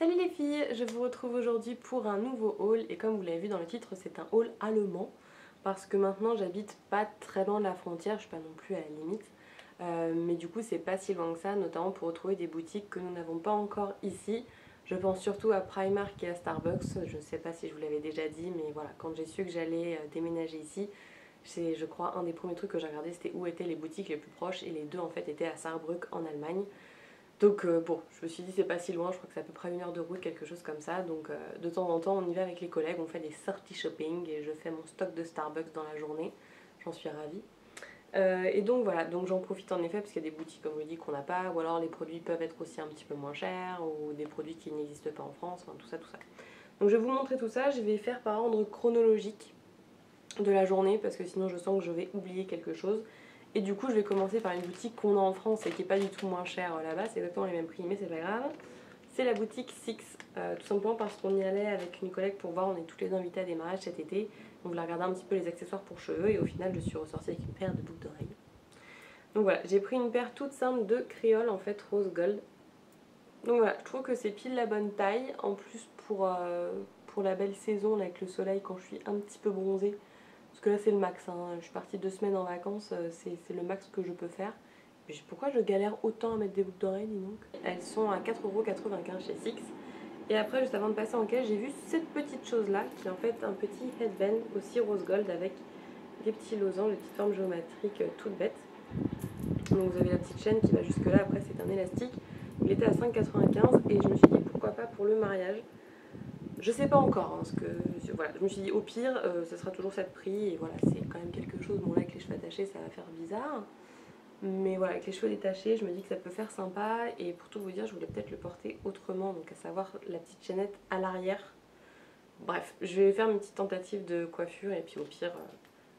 Salut les filles, je vous retrouve aujourd'hui pour un nouveau haul et comme vous l'avez vu dans le titre, c'est un haul allemand parce que maintenant j'habite pas très loin de la frontière, je suis pas non plus à la limite, mais du coup c'est pas si loin que ça, notamment pour retrouver des boutiques que nous n'avons pas encore ici. Je pense surtout à Primark et à Starbucks, je sais pas si je vous l'avais déjà dit, mais voilà, quand j'ai su que j'allais déménager ici, c'est je crois un des premiers trucs que j'ai regardé, c'était où étaient les boutiques les plus proches et les deux en fait étaient à Saarbrück en Allemagne. Donc bon, je me suis dit c'est pas si loin, je crois que c'est à peu près 1 heure de route, quelque chose comme ça. Donc de temps en temps on y va avec les collègues, on fait des sorties shopping et je fais mon stock de Starbucks dans la journée. J'en suis ravie. Et donc voilà, donc j'en profite en effet parce qu'il y a des boutiques comme je dis qu'on n'a pas, ou alors les produits peuvent être aussi un petit peu moins chers, ou des produits qui n'existent pas en France, enfin tout ça tout ça. Donc je vais vous montrer tout ça, je vais faire par ordre chronologique de la journée parce que sinon je sens que je vais oublier quelque chose. Et du coup je vais commencer par une boutique qu'on a en France et qui est pas du tout moins chère là-bas, c'est exactement les mêmes prix mais c'est pas grave. C'est la boutique Six, tout simplement parce qu'on y allait avec une collègue pour voir, on est toutes les deux invitées à des mariages cet été. Donc je la regardais un petit peu les accessoires pour cheveux et au final je suis ressortie avec une paire de boucles d'oreilles. Donc voilà, j'ai pris une paire toute simple de créole en fait rose gold. Donc voilà, je trouve que c'est pile la bonne taille, en plus pour la belle saison là, avec le soleil quand je suis un petit peu bronzée. Parce que là c'est le max, hein. Je suis partie 2 semaines en vacances, c'est le max que je peux faire. Mais pourquoi je galère autant à mettre des boucles d'oreilles, dis donc. Elles sont à 4,95€ chez Six. Et après, juste avant de passer en caisse, j'ai vu cette petite chose là, qui est en fait un petit headband aussi rose gold avec des petits losanges, des petites formes géométriques toutes bêtes. Donc vous avez la petite chaîne qui va jusque là, après c'est un élastique. Il était à 5,95€ et je me suis dit pourquoi pas pour le mariage. Je sais pas encore, hein, parce que voilà, je me suis dit au pire, ce sera toujours ça de prix, et voilà, c'est quand même quelque chose. Bon, là, avec les cheveux attachés, ça va faire bizarre, mais voilà, avec les cheveux détachés, je me dis que ça peut faire sympa, et pour tout vous dire, je voulais peut-être le porter autrement, donc à savoir la petite chaînette à l'arrière. Bref, je vais faire une petite tentative de coiffure, et puis au pire,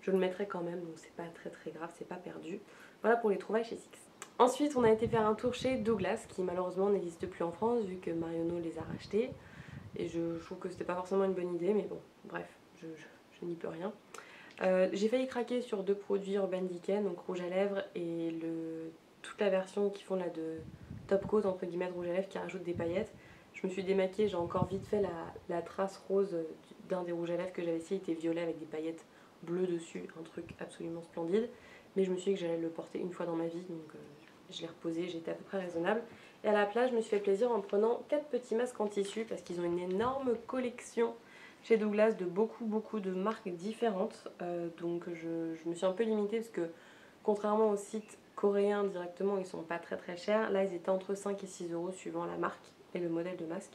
je le mettrai quand même, donc c'est pas très grave, c'est pas perdu. Voilà pour les trouvailles chez Six. Ensuite, on a été faire un tour chez Douglas, qui malheureusement n'existe plus en France, vu que Marionneau les a rachetés. Et je trouve que c'était pas forcément une bonne idée, mais bon, bref, je n'y peux rien. J'ai failli craquer sur 2 produits Urban Decay, donc rouge à lèvres et toute la version qui font là de top coat entre guillemets de rouge à lèvres qui rajoute des paillettes. Je me suis démaquillée, j'ai encore vite fait la trace rose d'un des rouges à lèvres que j'avais essayé, il était violet avec des paillettes bleues dessus, un truc absolument splendide. Mais je me suis dit que j'allais le porter une fois dans ma vie, donc je l'ai reposé, j'ai été à peu près raisonnable. Et à la place, je me suis fait plaisir en prenant 4 petits masques en tissu parce qu'ils ont une énorme collection chez Douglas de beaucoup de marques différentes. Donc je me suis un peu limitée parce que contrairement aux sites coréens directement, ils sont pas très chers. Là, ils étaient entre 5 et 6€ suivant la marque et le modèle de masque.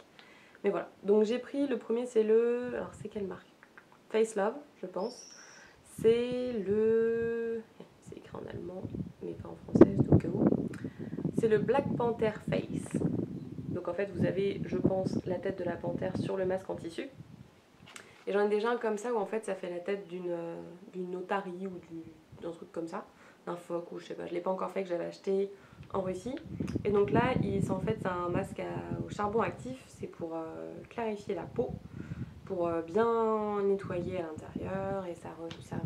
Mais voilà, donc j'ai pris le premier, c'est le... Alors c'est quelle marque? Face Love, je pense. C'est le... C'est écrit en allemand, mais pas en français, c'est au cas où. C'est le Black Panther Face. Donc en fait vous avez, je pense, la tête de la panthère sur le masque en tissu. Et j'en ai déjà un comme ça où en fait ça fait la tête d'une otarie ou d'un truc comme ça, d'un phoque ou je sais pas, je l'ai pas encore fait, que j'avais acheté en Russie. Et donc là, en fait c'est un masque au charbon actif, c'est pour clarifier la peau, pour bien nettoyer à l'intérieur et ça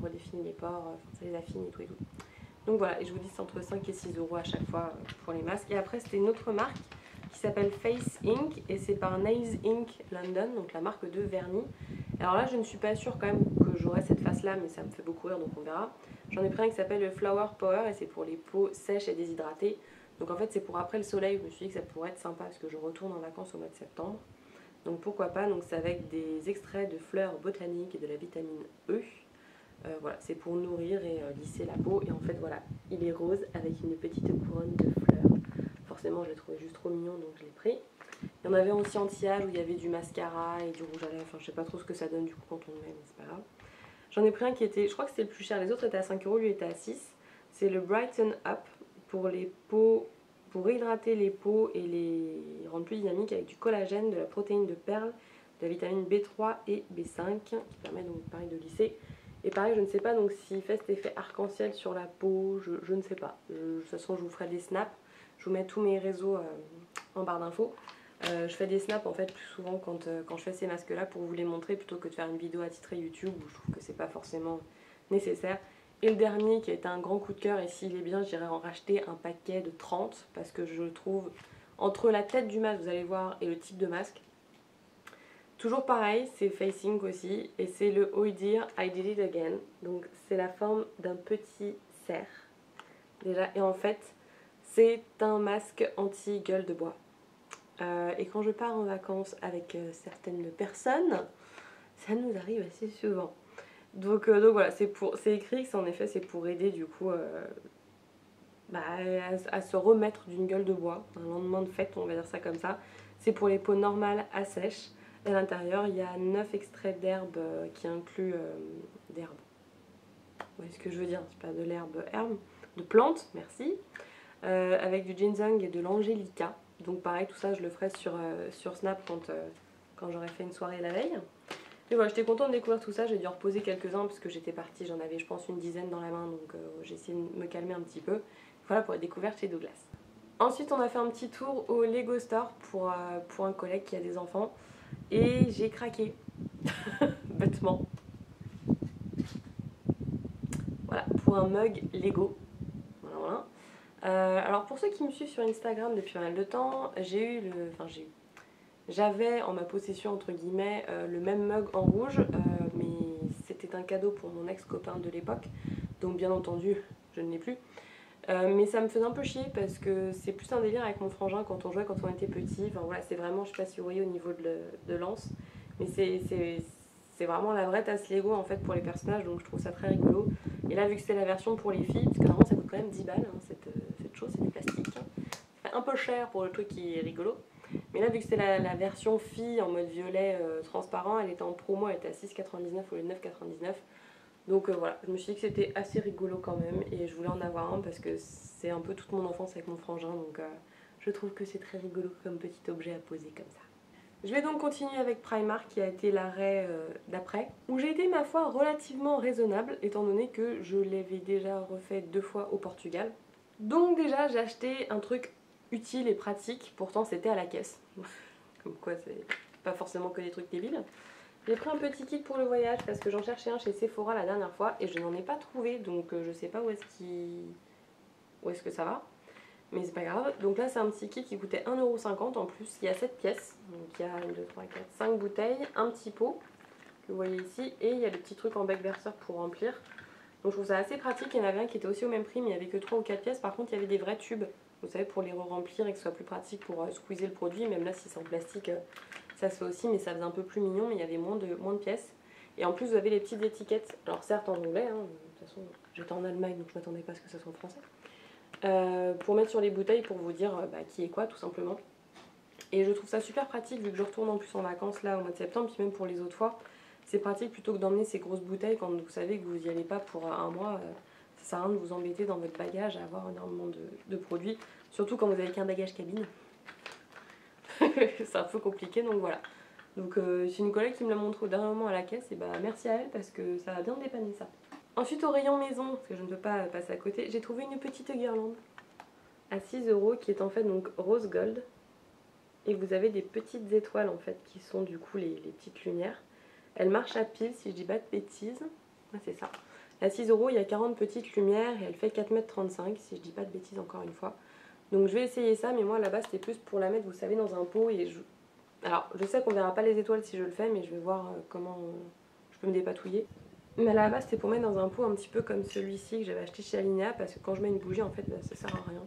redéfinit les pores, ça les affine et tout et tout. Donc voilà, et je vous dis c'est entre 5 et 6€ à chaque fois pour les masques. Et après c'était une autre marque qui s'appelle Face Ink et c'est par Nails Ink London, donc la marque de vernis. Alors là je ne suis pas sûre quand même que j'aurai cette face là, mais ça me fait beaucoup rire donc on verra. J'en ai pris un qui s'appelle le Flower Power et c'est pour les peaux sèches et déshydratées. Donc en fait c'est pour après le soleil, je me suis dit que ça pourrait être sympa parce que je retourne en vacances au mois de septembre. Donc pourquoi pas, donc c'est avec des extraits de fleurs botaniques et de la vitamine E. Voilà, c'est pour nourrir et lisser la peau. Et en fait, voilà, il est rose avec une petite couronne de fleurs. Forcément, je l'ai trouvé juste trop mignon, donc je l'ai pris. Il y en avait aussi anti-âge où il y avait du mascara et du rouge à lèvres. Enfin, je sais pas trop ce que ça donne du coup quand on le met, mais c'est pas grave. J'en ai pris un qui était, je crois que c'était le plus cher. Les autres étaient à 5€, lui était à 6. C'est le Brighten Up pour les peaux, pour réhydrater les peaux et les rendre plus dynamiques avec du collagène, de la protéine de perle, de la vitamine B3 et B5 qui permet donc pareil de lisser. Et pareil, je ne sais pas donc s'il fait cet effet arc-en-ciel sur la peau, je ne sais pas. De toute façon, je vous ferai des snaps. Je vous mets tous mes réseaux en barre d'infos. Je fais des snaps en fait plus souvent quand je fais ces masques là pour vous les montrer plutôt que de faire une vidéo attitrée YouTube où je trouve que c'est pas forcément nécessaire. Et le dernier qui a été un grand coup de cœur et s'il est bien j'irai en racheter un paquet de 30 parce que je le trouve entre la tête du masque vous allez voir et le type de masque Toujours pareil, c'est facing aussi, et c'est le Oh Dear, I Did It Again. Donc c'est la forme d'un petit cerf, déjà, et en fait, c'est un masque anti-gueule de bois. Et quand je pars en vacances avec certaines personnes, ça nous arrive assez souvent. Donc voilà, c'est écrit que en effet c'est pour aider du coup à se remettre d'une gueule de bois, un lendemain de fête, on va dire ça comme ça. C'est pour les peaux normales à sèche. Et à l'intérieur, il y a 9 extraits d'herbe qui incluent d'herbe. Vous voyez ce que je veux dire? C'est pas de herbe, de plante, merci. Avec du ginseng et de l'angélica. Donc pareil, tout ça je le ferai sur Snap quand j'aurai fait une soirée la veille. Et voilà, j'étais contente de découvrir tout ça, j'ai dû en reposer quelques-uns parce que j'étais partie, j'en avais je pense une dizaine dans la main, donc j'ai essayé de me calmer un petit peu. Voilà pour la découverte chez Douglas. Ensuite on a fait un petit tour au Lego Store pour un collègue qui a des enfants et j'ai craqué, bêtement. Voilà, pour un mug Lego. Voilà. Alors pour ceux qui me suivent sur Instagram depuis pas mal de temps, j'avais en ma possession entre guillemets le même mug en rouge, mais c'était un cadeau pour mon ex-copain de l'époque, donc bien entendu je ne l'ai plus. Mais ça me faisait un peu chier parce que c'est plus un délire avec mon frangin quand on jouait quand on était petit. Enfin voilà, c'est vraiment, je sais pas si vous voyez au niveau de l'anse, mais c'est vraiment la vraie tasse Lego en fait pour les personnages, donc je trouve ça très rigolo. Et là vu que c'est la version pour les filles, parce que normalement ça coûte quand même 10 balles hein, cette chose, c'est du plastique. Ça fait un peu cher pour le truc qui est rigolo. Mais là vu que c'est la version fille en mode violet transparent, elle était en promo, elle était à 6,99 au lieu de 9,99. Donc voilà, je me suis dit que c'était assez rigolo quand même et je voulais en avoir un parce que c'est un peu toute mon enfance avec mon frangin, donc je trouve que c'est très rigolo comme petit objet à poser comme ça. Je vais donc continuer avec Primark qui a été l'arrêt d'après, où j'ai été ma foi relativement raisonnable étant donné que je l'avais déjà refait 2 fois au Portugal. Donc déjà j'ai acheté un truc utile et pratique, pourtant c'était à la caisse. Comme quoi c'est pas forcément que des trucs débiles. J'ai pris un petit kit pour le voyage parce que j'en cherchais un chez Sephora la dernière fois et je n'en ai pas trouvé, donc je sais pas où est-ce que ça va, mais c'est pas grave. Donc là c'est un petit kit qui coûtait 1,50 € en plus, il y a 7 pièces, donc il y a 1, 2, 3, 4, 5 bouteilles, un petit pot que vous voyez ici et il y a le petit truc en bec verseur pour remplir. Donc je trouve ça assez pratique, il y en avait un qui était aussi au même prix mais il n'y avait que 3 ou 4 pièces, par contre il y avait des vrais tubes, vous savez, pour les re-remplir et que ce soit plus pratique pour squeezer le produit, même là si c'est en plastique ça se fait aussi, mais ça faisait un peu plus mignon, mais il y avait moins de pièces. Et en plus, vous avez les petites étiquettes, alors certes en anglais, hein, de toute façon, j'étais en Allemagne, donc je m'attendais pas à ce que ça soit en français, pour mettre sur les bouteilles, pour vous dire qui est quoi, tout simplement. Et je trouve ça super pratique, vu que je retourne en plus en vacances là au mois de septembre, puis même pour les autres fois, c'est pratique plutôt que d'emmener ces grosses bouteilles quand vous savez que vous n'y allez pas pour un mois. Ça sert à rien de vous embêter dans votre bagage à avoir énormément de produits, surtout quand vous avez qu'un bagage cabine. C'est un peu compliqué, donc voilà. Donc c'est une collègue qui me l'a montré au dernier moment à la caisse, et bah merci à elle parce que ça a bien dépanné ça. Ensuite au rayon maison, parce que je ne peux pas passer à côté, j'ai trouvé une petite guirlande à 6 € qui est en fait donc rose gold. Et vous avez des petites étoiles en fait qui sont du coup les petites lumières. Elle marche à pile si je dis pas de bêtises. Ouais, c'est ça. À 6 € il y a 40 petites lumières et elle fait 4,35 m si je dis pas de bêtises encore une fois. Donc je vais essayer ça, mais moi là-bas c'était plus pour la mettre, vous savez, dans un pot. Alors je sais qu'on verra pas les étoiles si je le fais, mais je vais voir comment je peux me dépatouiller. Mais à la base c'était pour mettre dans un pot un petit peu comme celui-ci que j'avais acheté chez Alinea, parce que quand je mets une bougie en fait ça sert à rien.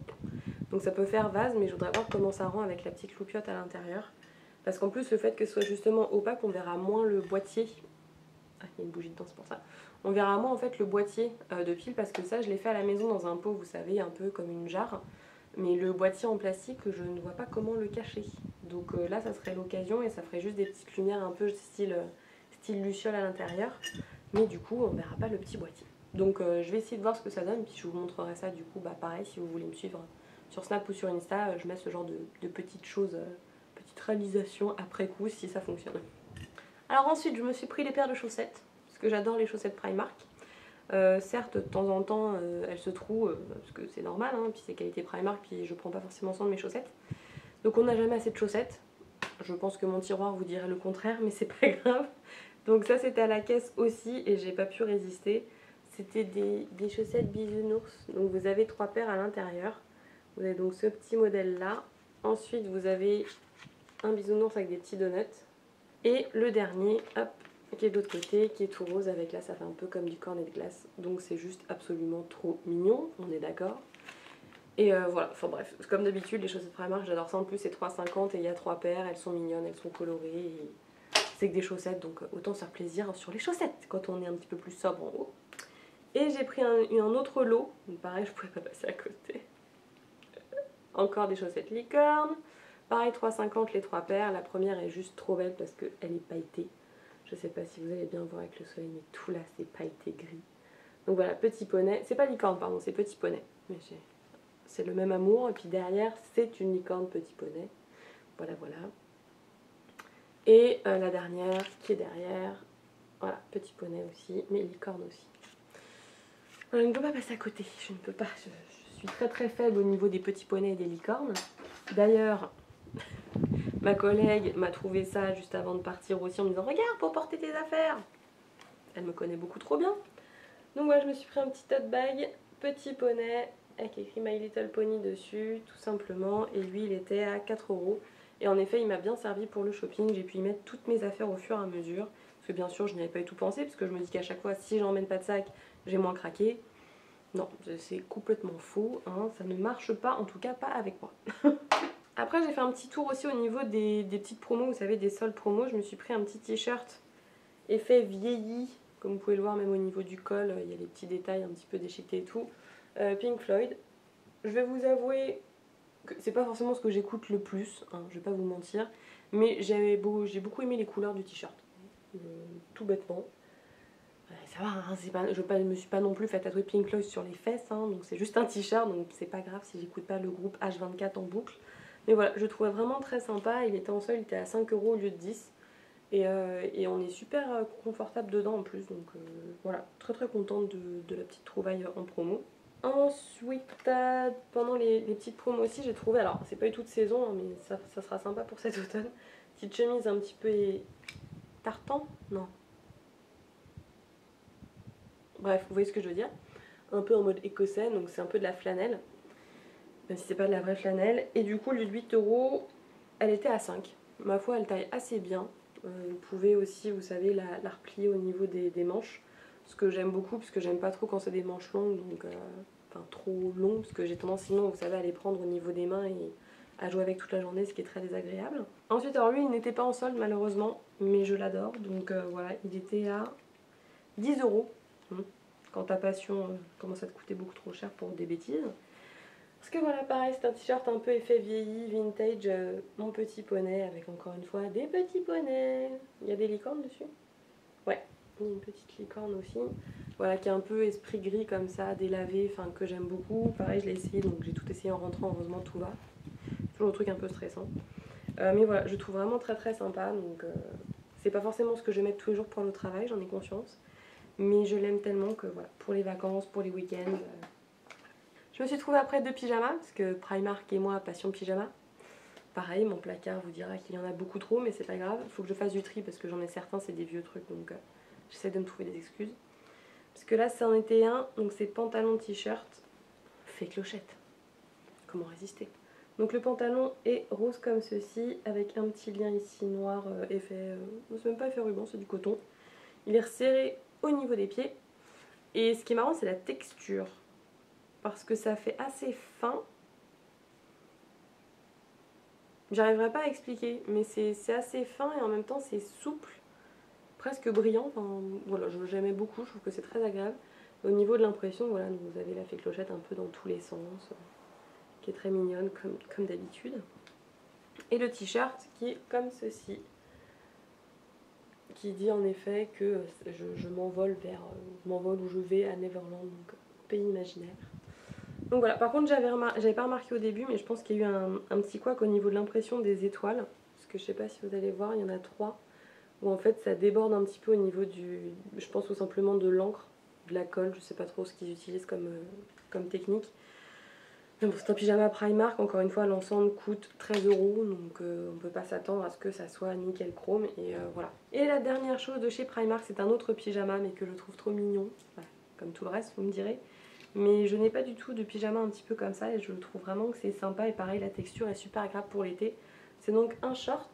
Donc ça peut faire vase, mais je voudrais voir comment ça rend avec la petite loupiote à l'intérieur. Parce qu'en plus le fait que ce soit justement opaque, on verra moins le boîtier. Ah, il y a une bougie dedans, c'est pour ça. On verra moins en fait le boîtier de pile, parce que ça je l'ai fait à la maison dans un pot, vous savez, un peu comme une jarre. Mais le boîtier en plastique, je ne vois pas comment le cacher. Donc là ça serait l'occasion et ça ferait juste des petites lumières un peu style luciole à l'intérieur. Mais du coup on verra pas le petit boîtier. Donc je vais essayer de voir ce que ça donne, puis je vous montrerai ça du coup, pareil si vous voulez me suivre sur Snap ou sur Insta, je mets ce genre de petites choses, petites réalisations après coup si ça fonctionne. Alors ensuite je me suis pris les paires de chaussettes, parce que j'adore les chaussettes Primark. Certes de temps en temps elles se trouent, parce que c'est normal, hein, puis c'est qualité Primark, puis je prends pas forcément soin de mes chaussettes. Donc on n'a jamais assez de chaussettes. Je pense que mon tiroir vous dirait le contraire, mais c'est pas grave. Donc ça c'était à la caisse aussi et j'ai pas pu résister. C'était des chaussettes bisounours, donc vous avez 3 paires à l'intérieur. Vous avez donc ce petit modèle là. Ensuite vous avez un bisounours avec des petits donuts. Et le dernier, hop, qui est de l'autre côté, qui est tout rose avec là ça fait un peu comme du cornet de glace. Donc c'est juste absolument trop mignon, on est d'accord. Et voilà, enfin bref, comme d'habitude les chaussettes Primark j'adore ça, en plus c'est 3,50 et il y a 3 paires, elles sont mignonnes, elles sont colorées. Et c'est que des chaussettes donc autant se faire plaisir sur les chaussettes quand on est un petit peu plus sobre en haut. Et j'ai pris un autre lot, donc pareil je pouvais pas passer à côté. Encore des chaussettes licorne, pareil 3,50 les 3 paires, la première est juste trop belle parce qu'elle est pailletée. Je sais pas si vous allez bien voir avec le soleil mais tout là c'est pailleté gris. Donc voilà, petit poney, c'est pas licorne pardon, c'est petit poney. Mais c'est le même amour et puis derrière c'est une licorne petit poney. Voilà voilà. Et la dernière qui est derrière, voilà, petit poney aussi, mais licorne aussi. Je ne peux pas passer à côté, je ne peux pas, je suis très très faible au niveau des petits poneys et des licornes. D'ailleurs, ma collègue m'a trouvé ça juste avant de partir aussi en me disant « Regarde pour porter tes affaires !» Elle me connaît beaucoup trop bien. Donc voilà, je me suis pris un petit tote bag, petit poney, avec écrit My Little Pony dessus, tout simplement. Et lui, il était à 4 €. Et en effet, il m'a bien servi pour le shopping. J'ai pu y mettre toutes mes affaires au fur et à mesure. Parce que bien sûr, je n'y avais pas du tout pensé, parce que je me dis qu'à chaque fois, si j'emmène pas de sac, j'ai moins craqué. Non, c'est complètement faux, hein. Ça ne marche pas, en tout cas pas avec moi. Après, j'ai fait un petit tour aussi au niveau des petites promos, vous savez, des soldes promos. Je me suis pris un petit t-shirt effet vieilli. Comme vous pouvez le voir, même au niveau du col, il y a les petits détails un petit peu déchiquetés et tout. Pink Floyd. Je vais vous avouer que c'est pas forcément ce que j'écoute le plus, hein, je vais pas vous mentir. Mais j'ai beaucoup aimé les couleurs du t-shirt. Tout bêtement. Ça va, hein, je me suis pas non plus fait tatouer Pink Floyd sur les fesses, hein, donc c'est juste un t-shirt, donc c'est pas grave si j'écoute pas le groupe H24 en boucle. Mais voilà, je le trouvais vraiment très sympa, il était en solde, il était à 5 € au lieu de 10. Et on est super confortable dedans en plus, donc voilà, très très contente de la petite trouvaille en promo. Ensuite, pendant les petites promos aussi, j'ai trouvé, alors c'est pas eu toute saison, hein, mais ça sera sympa pour cet automne, petite chemise un petit peu tartan, non. Bref, vous voyez ce que je veux dire, un peu en mode écossais, donc c'est un peu de la flanelle, même si c'est pas de la vraie flanelle. Et du coup, au lieu de 8 €, elle était à 5. Ma foi, elle taille assez bien. Vous pouvez aussi, vous savez, la replier au niveau des manches. Ce que j'aime beaucoup, parce que j'aime pas trop quand c'est des manches longues, donc enfin trop longues, parce que j'ai tendance sinon, vous savez, à les prendre au niveau des mains et à jouer avec toute la journée, ce qui est très désagréable. Ensuite, alors lui, il n'était pas en solde malheureusement, mais je l'adore, donc voilà, il était à 10 €. Quand ta passion commence à te coûter beaucoup trop cher pour des bêtises. Parce que voilà, pareil, c'est un t-shirt un peu effet vieilli, vintage, mon petit poney, avec encore une fois des petits poneys. Il y a des licornes dessus? Ouais, il y a une petite licorne aussi. Voilà, qui est un peu esprit gris comme ça, délavé, enfin que j'aime beaucoup. Pareil, je l'ai essayé, donc j'ai tout essayé en rentrant, heureusement tout va. Toujours un truc un peu stressant. Mais voilà, je trouve vraiment très très sympa, donc c'est pas forcément ce que je vais mettre tous les jours pour le travail, j'en ai conscience. Mais je l'aime tellement que voilà, pour les vacances, pour les week-ends. Je me suis trouvée après 2 pyjamas, parce que Primark et moi, passion pyjama. Pareil, mon placard vous dira qu'il y en a beaucoup trop, mais c'est pas grave. Il faut que je fasse du tri, parce que j'en ai certains, c'est des vieux trucs, donc j'essaie de me trouver des excuses. Parce que là, ça en était un, donc c'est pantalon, t-shirt, fait clochette. Comment résister? Donc le pantalon est rose comme ceci, avec un petit lien ici noir, effet... c'est même pas effet ruban, c'est du coton. Il est resserré au niveau des pieds. Et ce qui est marrant, c'est la texture. Parce que ça fait assez fin. J'arriverai pas à expliquer, mais c'est assez fin et en même temps c'est souple, presque brillant. Enfin, voilà, j'aimais beaucoup, je trouve que c'est très agréable. Au niveau de l'impression, voilà, vous avez la fée clochette un peu dans tous les sens, qui est très mignonne comme d'habitude. Et le t-shirt qui est comme ceci, qui dit en effet que je m'envole où je vais à Neverland, donc pays imaginaire. Donc voilà, par contre j'avais pas remarqué au début, mais je pense qu'il y a eu un petit couac au niveau de l'impression des étoiles. Parce que je sais pas si vous allez voir, il y en a 3. Où en fait ça déborde un petit peu au niveau je pense tout simplement de l'encre, de la colle, je sais pas trop ce qu'ils utilisent comme technique. Mais bon, c'est un pyjama Primark, encore une fois l'ensemble coûte 13 €, donc on peut pas s'attendre à ce que ça soit nickel chrome, et voilà. Et la dernière chose de chez Primark, c'est un autre pyjama, mais que je trouve trop mignon, enfin, comme tout le reste vous me direz. Mais je n'ai pas du tout de pyjama un petit peu comme ça et je trouve vraiment que c'est sympa et pareil la texture est super agréable pour l'été. C'est donc un short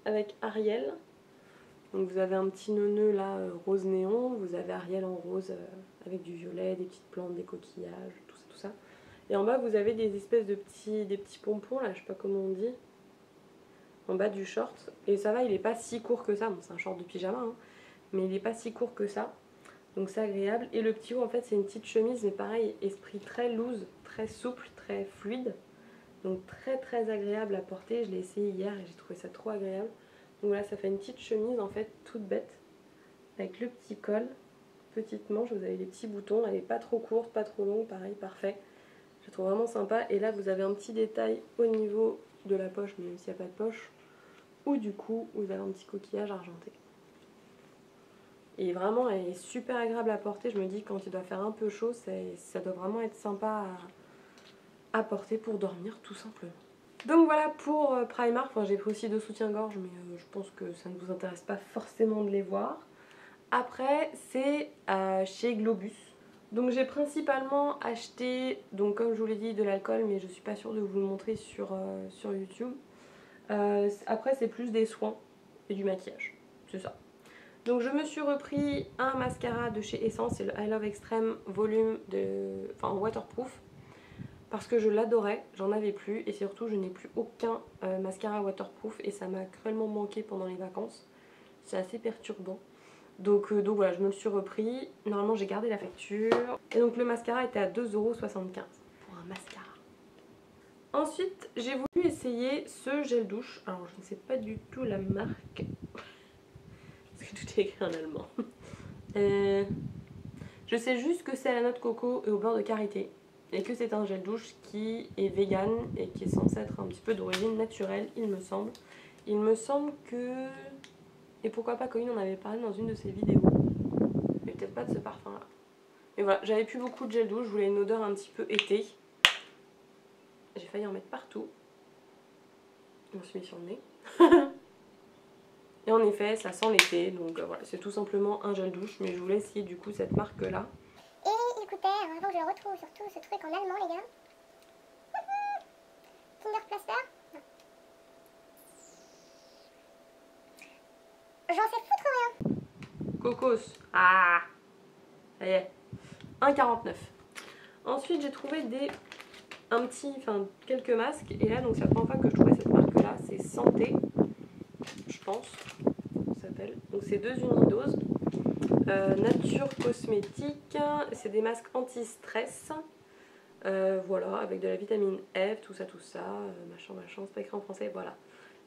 avec Ariel. Donc vous avez un petit nœud là rose néon, vous avez Ariel en rose avec du violet, des petites plantes, des coquillages, tout ça, tout ça. Et en bas vous avez des espèces de des petits pompons là, je sais pas comment on dit, en bas du short. Et ça va, il est pas si court que ça, bon c'est un short de pyjama, hein, mais il est pas si court que ça. Donc c'est agréable. Et le petit haut en fait c'est une petite chemise, mais pareil, esprit très loose, très souple, très fluide. Donc très très agréable à porter, je l'ai essayé hier et j'ai trouvé ça trop agréable. Donc voilà, ça fait une petite chemise en fait, toute bête, avec le petit col, petite manche, vous avez les petits boutons, elle n'est pas trop courte, pas trop longue, pareil, parfait. Je la trouve vraiment sympa. Et là vous avez un petit détail au niveau de la poche, même s'il n'y a pas de poche, où du coup vous avez un petit coquillage argenté. Et vraiment elle est super agréable à porter, je me dis quand il doit faire un peu chaud, ça doit vraiment être sympa à porter pour dormir tout simplement. Donc voilà pour Primark, enfin, j'ai pris aussi 2 soutiens-gorge mais je pense que ça ne vous intéresse pas forcément de les voir. Après c'est chez Globus. Donc j'ai principalement acheté, donc comme je vous l'ai dit, de l'alcool, mais je suis pas sûre de vous le montrer sur YouTube. Après c'est plus des soins et du maquillage, c'est ça. Donc je me suis repris un mascara de chez Essence, c'est le I Love Extreme Volume waterproof. Parce que je l'adorais, j'en avais plus et surtout je n'ai plus aucun mascara waterproof et ça m'a cruellement manqué pendant les vacances. C'est assez perturbant. Donc voilà, je me le suis repris. Normalement j'ai gardé la facture. Et donc le mascara était à 2,75 € pour un mascara. Ensuite j'ai voulu essayer ce gel douche. Alors je ne sais pas du tout la marque. Parce que tout est écrit en allemand. Je sais juste que c'est à la noix de coco et au beurre de karité. Et que c'est un gel douche qui est vegan et qui est censé être un petit peu d'origine naturelle, il me semble. Il me semble que... Et pourquoi pas Colline en avait parlé dans une de ses vidéos. Mais peut-être pas de ce parfum là. Mais voilà, j'avais plus beaucoup de gel douche, je voulais une odeur un petit peu été. J'ai failli en mettre partout. Je m'en suis mis sur le nez. Et en effet, ça sent l'été, donc voilà, c'est tout simplement un gel douche. Mais je voulais essayer du coup cette marque là. Et il coûtait, avant que je le retrouve surtout, ce truc en allemand les gars. Kinderplaster? Non. J'en sais foutre rien. Cocos. Ah, ça y est. 1,49 €. Ensuite j'ai trouvé quelques masques. Et là donc c'est la première fois que je trouvais cette marque là. C'est Santé, je pense, ça s'appelle. Donc c'est 2 unidoses. Nature cosmétique. C'est des masques anti-stress. Voilà, avec de la vitamine F, tout ça, machin, c'est pas écrit en français, voilà.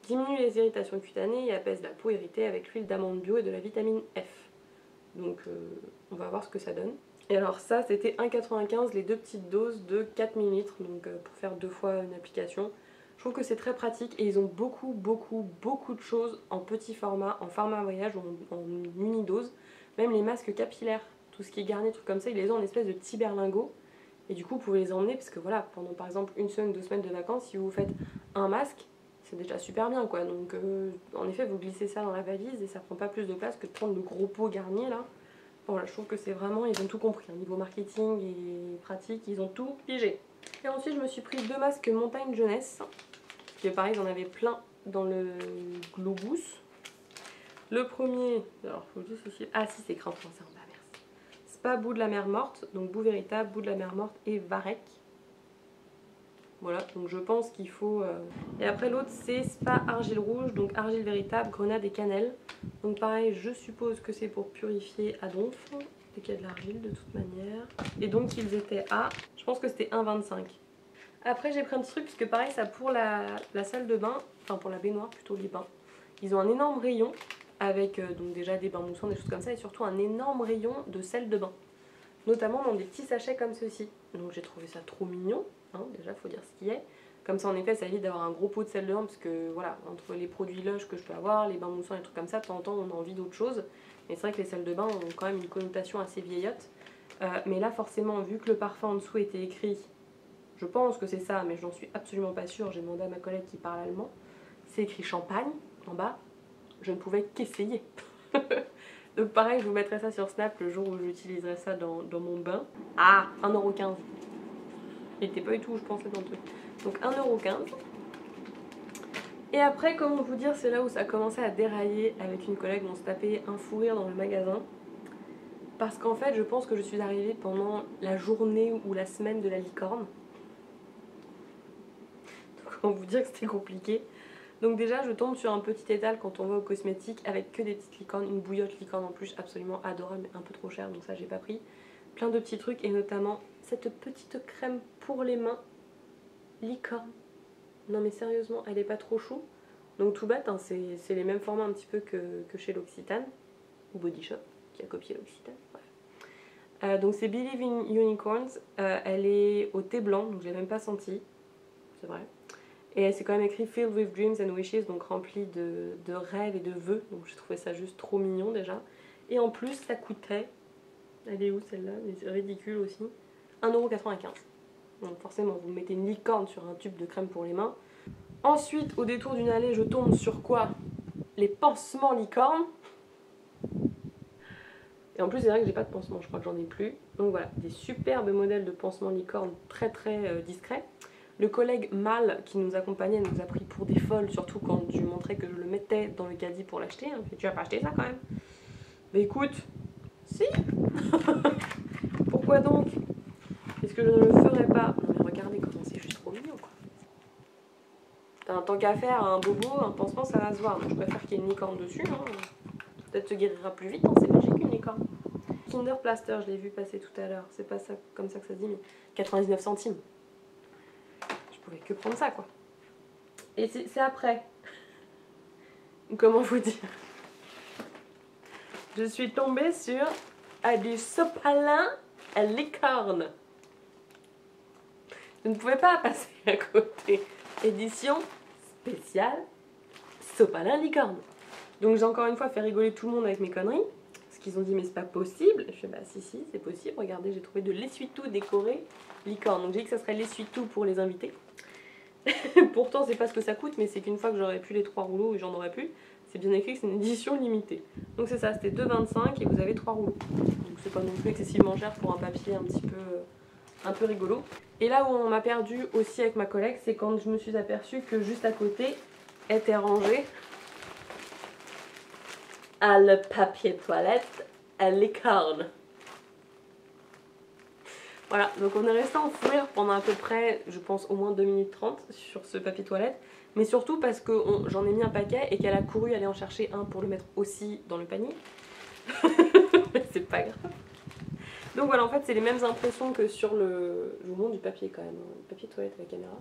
Diminue les irritations cutanées et apaise la peau irritée avec l'huile d'amande bio et de la vitamine F. Donc on va voir ce que ça donne. Et alors ça c'était 1,95 € les 2 petites doses de 4 ml, donc pour faire 2 fois une application. Je trouve que c'est très pratique et ils ont beaucoup de choses en petit format, en format voyage ou en mini-dose. Même les masques capillaires, tout ce qui est garni, trucs comme ça, ils les ont en espèce de petits berlingots. Et du coup vous pouvez les emmener parce que voilà, pendant par exemple 1 semaine, 2 semaines de vacances, si vous faites un masque, c'est déjà super bien quoi. Donc en effet vous glissez ça dans la valise et ça prend pas plus de place que de prendre le gros pot garni là. Voilà, je trouve que c'est vraiment, ils ont tout compris, hein. Niveau marketing et pratique, ils ont tout pigé. Et ensuite je me suis pris 2 masques Montagne Jeunesse, qui pareil j'en avais plein dans le Globus. Le premier, alors faut juste ici, ah si c'est écrit en français en bas, merci. Spa Bout de la mer morte, donc Bout véritable, Bout de la mer morte et Varec. Voilà, donc je pense qu'il faut... Et après l'autre c'est Spa Argile Rouge, donc argile véritable, grenade et cannelle. Donc pareil, je suppose que c'est pour purifier à donf, dès qu'il y a de l'argile de toute manière. Et donc ils étaient à, je pense que c'était 1,25 €. Après j'ai pris un petit truc, puisque pareil ça pour la salle de bain, enfin pour la baignoire plutôt, les bains. Ils ont un énorme rayon avec donc déjà des bains moussants, des choses comme ça, et surtout un énorme rayon de sel de bain. Notamment dans des petits sachets comme ceci. Donc j'ai trouvé ça trop mignon, hein, déjà faut dire ce qu'il y a. Comme ça en effet ça évite d'avoir un gros pot de sel de bain, parce que voilà, entre les produits Lush que je peux avoir, les bains moussants et trucs comme ça, de temps en temps on a envie d'autre chose. Mais c'est vrai que les sels de bain ont quand même une connotation assez vieillotte. Mais là forcément, vu que le parfum en dessous était écrit, je pense que c'est ça, mais je n'en suis absolument pas sûre, j'ai demandé à ma collègue qui parle allemand, c'est écrit champagne en bas, je ne pouvais qu'essayer. Donc pareil, je vous mettrai ça sur Snap le jour où j'utiliserai ça dans mon bain. Ah, 1,15 €. Il était pas du tout où je pensais dans le truc. Donc 1,15 €. Et après, comment vous dire, c'est là où ça a commencé à dérailler avec une collègue, on se tapait un fou rire dans le magasin. Parce qu'en fait, je pense que je suis arrivée pendant la journée ou la semaine de la licorne. Donc, comment vous dire que c'était compliqué. Donc déjà, je tombe sur un petit étal quand on va aux cosmétiques avec que des petites licornes, une bouillotte licorne en plus, absolument adorable, mais un peu trop cher, donc ça j'ai pas pris. Plein de petits trucs, et notamment cette petite crème pour les mains, licorne. Non mais sérieusement, elle est pas trop chou. Donc tout bête, hein, c'est les mêmes formats un petit peu que chez l'Occitane, ou Body Shop, qui a copié l'Occitane. Donc c'est Believe in Unicorns, elle est au thé blanc, donc je l'ai même pas senti, c'est vrai. Et c'est quand même écrit Filled with Dreams and Wishes, donc rempli de rêves et de vœux, donc j'ai trouvé ça juste trop mignon déjà. Et en plus ça coûtait, elle est où celle-là, mais c'est ridicule aussi, 1,95 €. Donc forcément vous mettez une licorne sur un tube de crème pour les mains. Ensuite au détour d'une allée je tombe sur quoi? Les pansements licorne. Et en plus c'est vrai que j'ai pas de pansement, je crois que j'en ai plus. Donc voilà, des superbes modèles de pansements licorne très très discrets. Le collègue mâle qui nous accompagnait nous a pris pour des folles, surtout quand je lui montrais que je le mettais dans le caddie pour l'acheter. Il me fait, tu vas pas acheter ça quand même? Mais écoute, si. Pourquoi donc? Est-ce que je ne le ferais pas? Non mais regardez comment c'est juste trop mignon quoi. T'as un tant qu'à faire, un bobo, un pansement ça va se voir. Donc je préfère qu'il y ait une licorne dessus. Hein. Peut-être se guérira plus vite, hein. C'est magique une licorne. Kinder Plaster, je l'ai vu passer tout à l'heure. C'est pas ça, comme ça que ça se dit, mais 99 centimes. Je pouvais que prendre ça quoi. Et c'est après. Comment vous dire? Je suis tombée sur du sopalin à licorne. Je ne pouvais pas passer à côté. Édition spéciale sopalin licorne. Donc j'ai encore une fois fait rigoler tout le monde avec mes conneries. Parce qu'ils ont dit mais c'est pas possible. Je fais bah si c'est possible. Regardez, j'ai trouvé de l'essuie-tout décoré licorne. Donc j'ai dit que ça serait l'essuie-tout pour les invités. Pourtant c'est pas ce que ça coûte, mais c'est qu'une fois que j'aurais pu les 3 rouleaux et j'en aurais plus, c'est bien écrit que c'est une édition limitée. Donc c'est ça, c'était 2,25 et vous avez 3 rouleaux. Donc c'est pas non plus excessivement cher pour un papier un peu rigolo. Et là où on m'a perdu aussi avec ma collègue, c'est quand je me suis aperçue que juste à côté était rangé le papier toilette à licorne. Voilà, donc on est resté en fou rire pendant à peu près, je pense, au moins 2 minutes 30 sur ce papier toilette. Mais surtout parce que j'en ai mis un paquet et qu'elle a couru aller en chercher un pour le mettre aussi dans le panier. C'est pas grave. Donc voilà, en fait, c'est les mêmes impressions que sur le... Je vous montre du papier quand même, hein, le papier toilette à la caméra.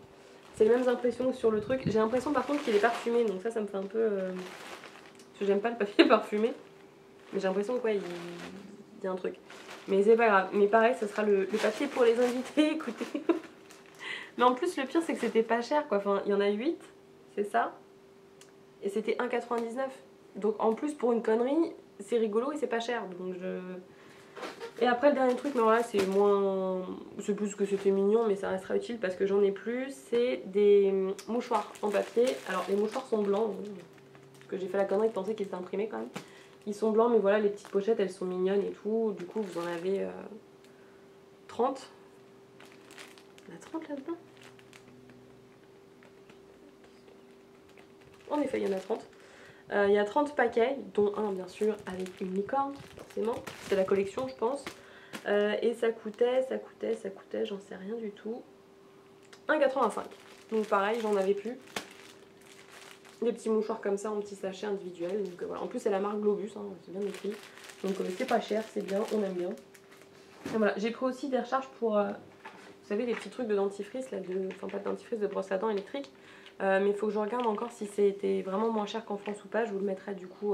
C'est les mêmes impressions que sur le truc. J'ai l'impression par contre qu'il est parfumé, donc ça me fait un peu... Parce que j'aime pas le papier parfumé. Mais j'ai l'impression qu'il y a un truc. Mais c'est pas grave. Mais pareil, ce sera le papier pour les invités, écoutez. Mais en plus, le pire, c'est que c'était pas cher, quoi. Enfin, il y en a 8, c'est ça. Et c'était 1,99 €. Donc en plus, pour une connerie, c'est rigolo et c'est pas cher. Donc je... Et après, le dernier truc, mais voilà, c'est moins... C'est plus que c'était mignon, mais ça restera utile parce que j'en ai plus. C'est des mouchoirs en papier. Alors, les mouchoirs sont blancs. Parce que j'ai fait la connerie de penser qu'ils étaient imprimés quand même. Ils sont blancs, mais voilà, les petites pochettes, elles sont mignonnes et tout. Du coup, vous en avez 30. Il y en a 30 là-dedans. En effet, il y en a 30. Il y a 30 paquets, dont un, bien sûr, avec une licorne, forcément. C'est la collection, je pense. Et ça coûtait, j'en sais rien du tout. 1,85 €. Donc pareil, j'en avais plus. Des petits mouchoirs comme ça en petits sachets individuels. Donc voilà. En plus, c'est la marque Globus, hein, c'est bien écrit. Donc c'est pas cher, c'est bien, on aime bien. Et voilà, j'ai pris aussi des recharges pour, vous savez, les petits trucs de dentifrice, là, enfin pas de dentifrice, de brosse à dents électrique. Mais il faut que je regarde encore si c'était vraiment moins cher qu'en France ou pas. Je vous le mettrai du coup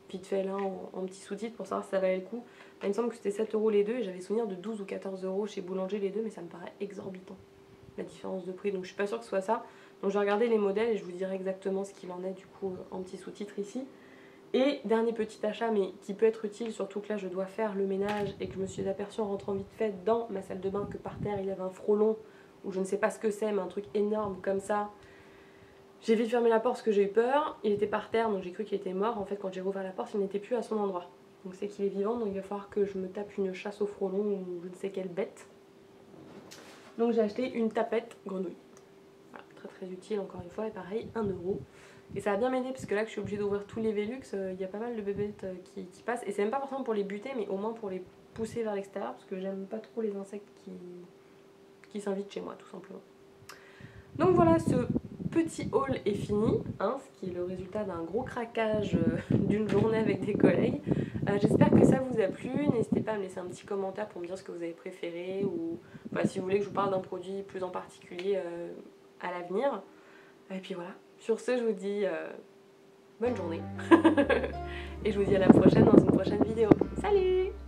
vite fait là en petit sous-titre pour savoir si ça valait le coup. Il me semble que c'était 7 € les deux et j'avais souvenir de 12 ou 14 € chez Boulanger les deux, mais ça me paraît exorbitant la différence de prix. Donc je suis pas sûre que ce soit ça. Donc je vais regarder les modèles et je vous dirai exactement ce qu'il en est du coup en petit sous-titre ici. Et dernier petit achat, mais qui peut être utile, surtout que là je dois faire le ménage et que je me suis aperçue en rentrant vite fait dans ma salle de bain que par terre il y avait un frelon, ou je ne sais pas ce que c'est, mais un truc énorme comme ça. J'ai vite fermé la porte parce que j'ai eu peur, il était par terre donc j'ai cru qu'il était mort. En fait quand j'ai rouvert la porte il n'était plus à son endroit. Donc c'est qu'il est vivant, donc il va falloir que je me tape une chasse au frelon ou je ne sais quelle bête. Donc j'ai acheté une tapette grenouille. Voilà, très très utile encore une fois, et pareil, 1 €. Et ça va bien m'aider parce que là que je suis obligée d'ouvrir tous les Velux, il y a pas mal de bébêtes qui passent. Et c'est même pas forcément pour les buter, mais au moins pour les pousser vers l'extérieur parce que j'aime pas trop les insectes qui s'invitent chez moi tout simplement. Donc voilà, ce petit haul est fini, hein, ce qui est le résultat d'un gros craquage d'une journée avec des collègues. J'espère que ça vous a plu, n'hésitez pas à me laisser un petit commentaire pour me dire ce que vous avez préféré ou si vous voulez que je vous parle d'un produit plus en particulier à l'avenir. Et puis voilà, sur ce je vous dis bonne journée et je vous dis à la prochaine dans une prochaine vidéo. Salut!